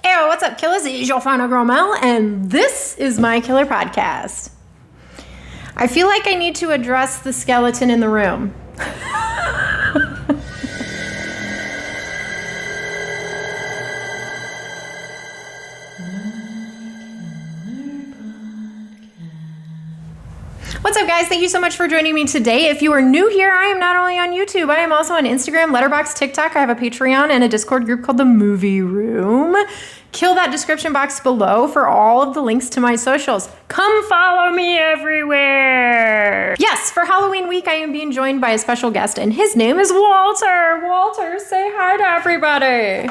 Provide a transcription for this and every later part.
Hey, what's up, Killas? It's your final girl, Mel, and this is my killer podcast. I feel like I need to address the skeleton in the room. What's up, guys? Thank you so much for joining me today. If you are new here, I am not only on YouTube, I am also on Instagram, Letterboxd, TikTok. I have a Patreon and a Discord group called The Movie Room. Kill that description box below for all of the links to my socials. Come follow me everywhere. Yes, for Halloween week, I am being joined by a special guest, and his name is Walter. Walter, say hi to everybody.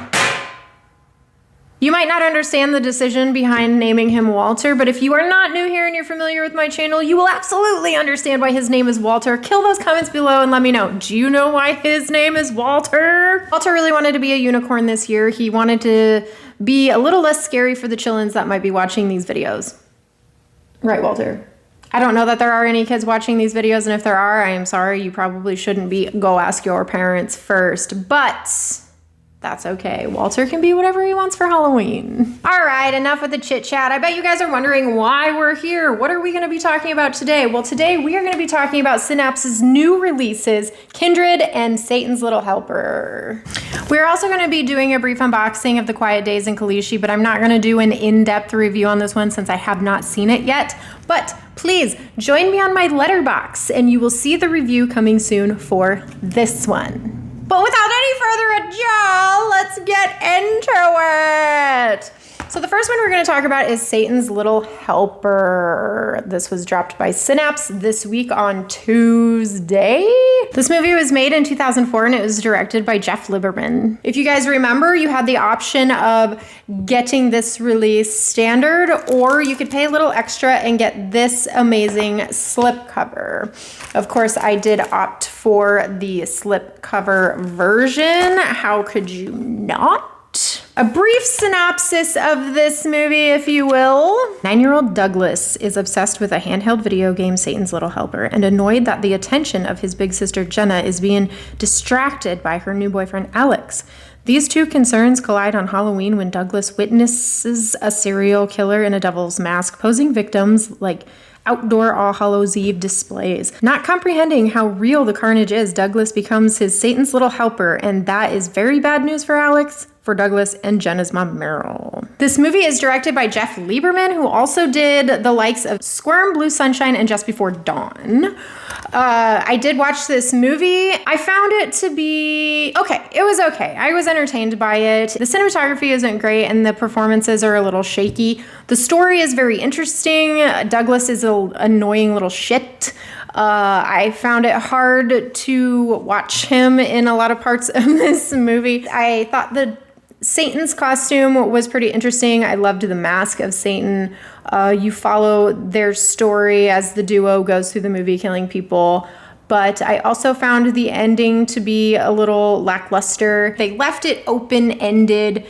You might not understand the decision behind naming him Walter, but if you are not new here and you're familiar with my channel, you will absolutely understand why his name is Walter. Kill those comments below and let me know. Do you know why his name is Walter? Walter really wanted to be a unicorn this year. He wanted to be a little less scary for the chillins that might be watching these videos. Right, Walter? I don't know that there are any kids watching these videos, and if there are, I am sorry. You probably shouldn't be. Go ask your parents first, but that's okay. Walter can be whatever he wants for Halloween. All right, enough with the chit chat. I bet you guys are wondering why we're here. What are we gonna be talking about today? Well, today we are gonna be talking about Synapse's new releases, Kindred and Satan's Little Helper. We're also gonna be doing a brief unboxing of The Quiet Days and Kalishi, but I'm not gonna do an in-depth review on this one since I have not seen it yet. But please join me on my Letterboxd and you will see the review coming soon for this one. But without any further ado, let's get into it. So the first one we're going to talk about is Satan's Little Helper. This was dropped by Synapse this week on Tuesday. This movie was made in 2004 and it was directed by Jeff Lieberman. If you guys remember, you had the option of getting this release standard, or you could pay a little extra and get this amazing slipcover. Of course, I did opt for the slipcover version. How could you not? A brief synopsis of this movie, if you will. 9-year-old Douglas is obsessed with a handheld video game, Satan's Little Helper, and annoyed that the attention of his big sister Jenna is being distracted by her new boyfriend Alex. These two concerns collide on Halloween when Douglas witnesses a serial killer in a devil's mask posing victims like outdoor All Hallows Eve displays. Not comprehending how real the carnage is, Douglas becomes his Satan's Little Helper, and that is very bad news for Alex, for Douglas, and Jenna's mom, Meryl. This movie is directed by Jeff Lieberman, who also did the likes of Squirm, Blue Sunshine, and Just Before Dawn. I did watch this movie. I found it to be okay. It was okay. I was entertained by it. The cinematography isn't great, and the performances are a little shaky. The story is very interesting. Douglas is an annoying little shit. I found it hard to watch him in a lot of parts of this movie. I thought Satan's costume was pretty interesting. I loved the mask of Satan. You follow their story as the duo goes through the movie killing people. But I also found the ending to be a little lackluster. They left it open-ended,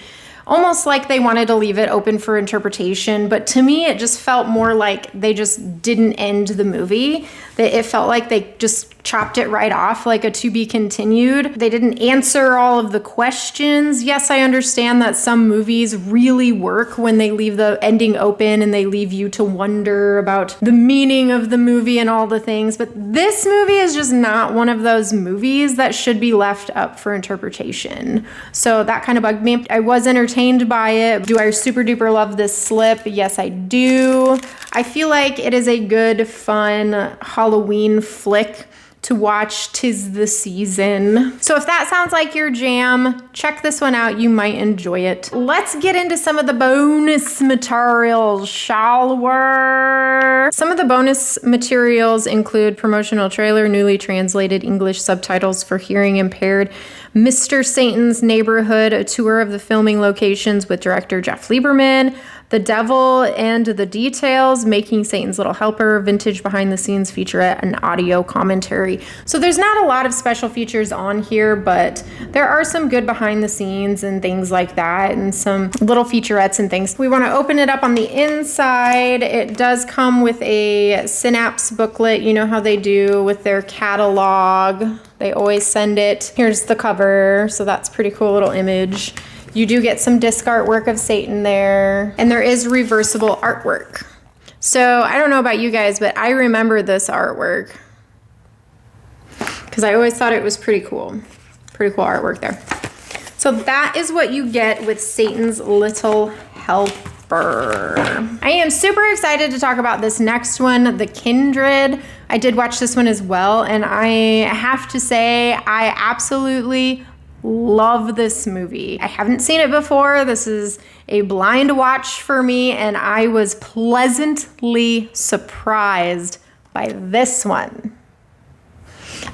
almost like they wanted to leave it open for interpretation. But to me, it just felt more like they just didn't end the movie. It felt like they just chopped it right off, like a to be continued. They didn't answer all of the questions. Yes, I understand that some movies really work when they leave the ending open and they leave you to wonder about the meaning of the movie and all the things. But this movie is just not one of those movies that should be left up for interpretation. So that kind of bugged me. I was entertained by it. Do I super duper love this slip? Yes, I do. I feel like it is a good, fun Halloween flick to watch. 'Tis the season. So if that sounds like your jam, check this one out. You might enjoy it. Let's get into some of the bonus materials, shall we? Some of the bonus materials include promotional trailer, newly translated English subtitles for hearing impaired, Mr. Satan's Neighborhood, a tour of the filming locations with director Jeff Lieberman, The Devil and the Details, Making Satan's Little Helper, vintage behind the scenes featurette, and audio commentary. So there's not a lot of special features on here, but there are some good behind the scenes and things like that, and some little featurettes and things. We want to open it up on the inside. It does come with a Synapse booklet. You know how they do with their catalog. They always send it. Here's the cover, so that's a pretty cool little image. You do get some disc artwork of Satan there, and there is reversible artwork. So I don't know about you guys, but I remember this artwork because I always thought it was pretty cool. Pretty cool artwork there. So that is what you get with Satan's Little Helper. I am super excited to talk about this next one, The Kindred. I did watch this one as well, and I have to say I absolutely love this movie. I haven't seen it before. This is a blind watch for me, and I was pleasantly surprised by this one.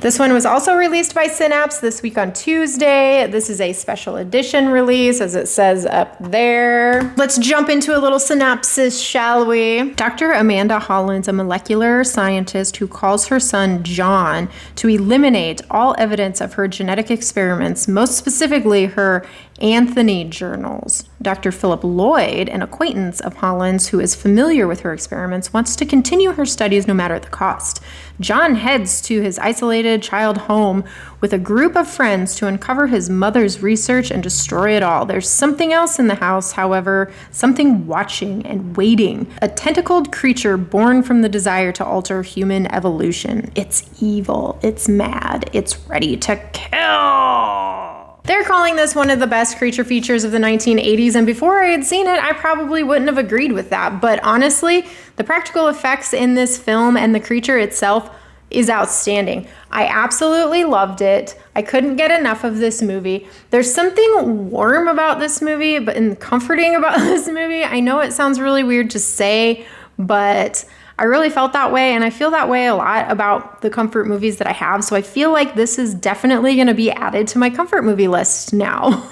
This one was also released by Synapse this week on Tuesday. This is a special edition release, as it says up there. Let's jump into a little synopsis, shall we? Dr. Amanda Holland's a molecular scientist who calls her son John to eliminate all evidence of her genetic experiments, most specifically her Anthony journals. Dr. Philip Lloyd, an acquaintance of Holland's who is familiar with her experiments, wants to continue her studies no matter the cost. John heads to his isolated child home with a group of friends to uncover his mother's research and destroy it all. There's something else in the house, however, something watching and waiting. A tentacled creature born from the desire to alter human evolution. It's evil, it's mad, it's ready to kill. They're calling this one of the best creature features of the 1980s, and before I had seen it, I probably wouldn't have agreed with that. But honestly, the practical effects in this film and the creature itself is outstanding. I absolutely loved it. I couldn't get enough of this movie. There's something warm about this movie, and comforting about this movie. I know it sounds really weird to say, but I really felt that way, and I feel that way a lot about the comfort movies that I have, so I feel like this is definitely going to be added to my comfort movie list now.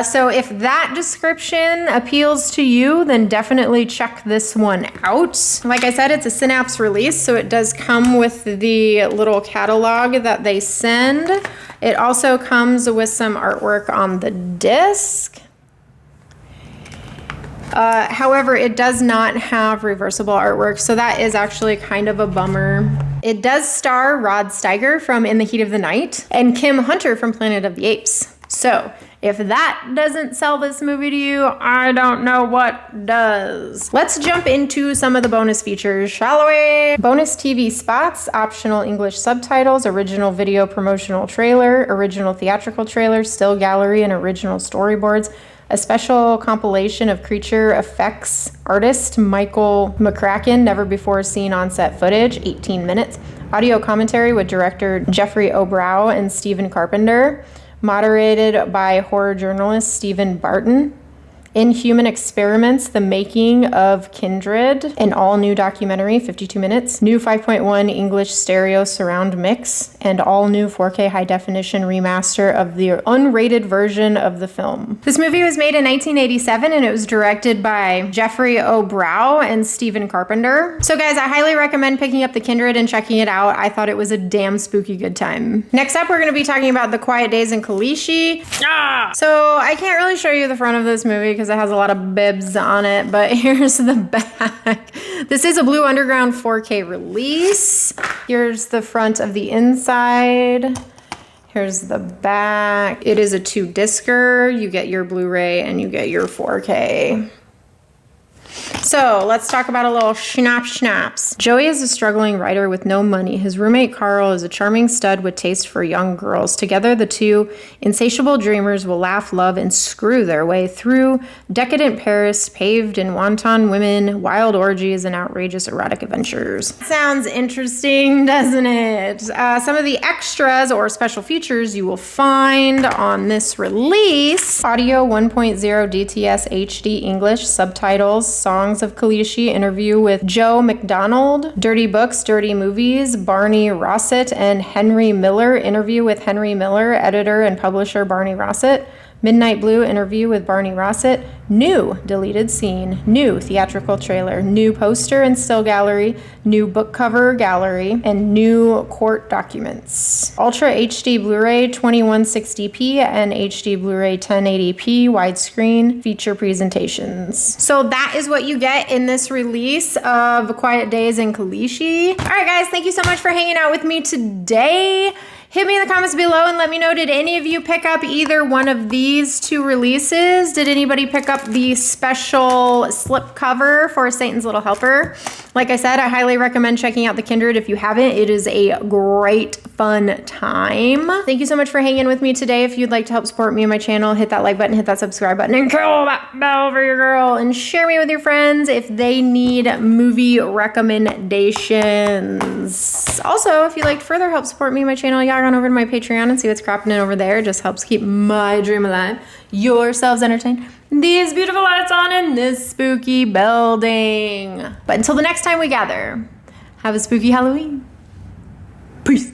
So if that description appeals to you, then definitely check this one out. Like I said, it's a Synapse release, so it does come with the little catalog that they send. It also comes with some artwork on the disc. However, it does not have reversible artwork, so that is actually kind of a bummer. It does star Rod Steiger from In the Heat of the Night and Kim Hunter from Planet of the Apes. So if that doesn't sell this movie to you, I don't know what does. Let's jump into some of the bonus features, shall we? Bonus TV spots, optional English subtitles, original video promotional trailer, original theatrical trailer, still gallery, and original storyboards. A special compilation of creature effects artist Michael McCracken, never before seen on-set footage, 18 minutes. Audio commentary with director Jeffrey O'Brow and Stephen Carpenter, moderated by horror journalist Stephen Barton. Inhuman Experiments, The Making of Kindred, an all-new documentary, 52 minutes, new 5.1 English stereo surround mix, and all-new 4K high-definition remaster of the unrated version of the film. This movie was made in 1987, and it was directed by Jeffrey O'Brow and Stephen Carpenter. So guys, I highly recommend picking up The Kindred and checking it out. I thought it was a damn spooky good time. Next up, we're going to be talking about The Quiet Days in Kalishi. So I can't really show you the front of this movie because it has a lot of bibs on it, but here's the back. This is a Blue Underground 4K release. Here's the front of the inside. Here's the back. It is a 2-discer. You get your Blu-ray and you get your 4K. So let's talk about a little schnapps. Joey is a struggling writer with no money. His roommate Carl is a charming stud with taste for young girls. Together, the two insatiable dreamers will laugh, love, and screw their way through decadent Paris, paved in wanton women, wild orgies, and outrageous erotic adventures. Sounds interesting, doesn't it? Some of the extras or special features you will find on this release: audio 1.0 DTS HD English, subtitles, Songs of Kalishi, interview with Joe McDonald, Dirty Books, Dirty Movies, Barney Rossett, and Henry Miller, interview with Henry Miller, editor and publisher Barney Rossett, Midnight Blue, interview with Barney Rossett, new deleted scene, new theatrical trailer, new poster and still gallery, new book cover gallery, and new court documents. Ultra HD Blu-ray 2160p and HD Blu-ray 1080p widescreen feature presentations. So that is what you get in this release of Quiet Days in Kalishi. All right, guys, thank you so much for hanging out with me today. Hit me in the comments below and let me know, did any of you pick up either one of these 2 releases? Did anybody pick up the special slip cover for Satan's Little Helper? Like I said, I highly recommend checking out the Kindred if you haven't. It is a great, fun time. Thank you so much for hanging with me today. If you'd like to help support me and my channel, hit that like button, hit that subscribe button, and kill that bell for your girl. And share me with your friends if they need movie recommendations. Also, if you'd like to further help support me and my channel, y'all on over to my Patreon and see what's cropping in over there. It just helps keep my dream alive, yourselves entertained, these beautiful lights on in this spooky building. But until the next time we gather, have a spooky Halloween. Peace.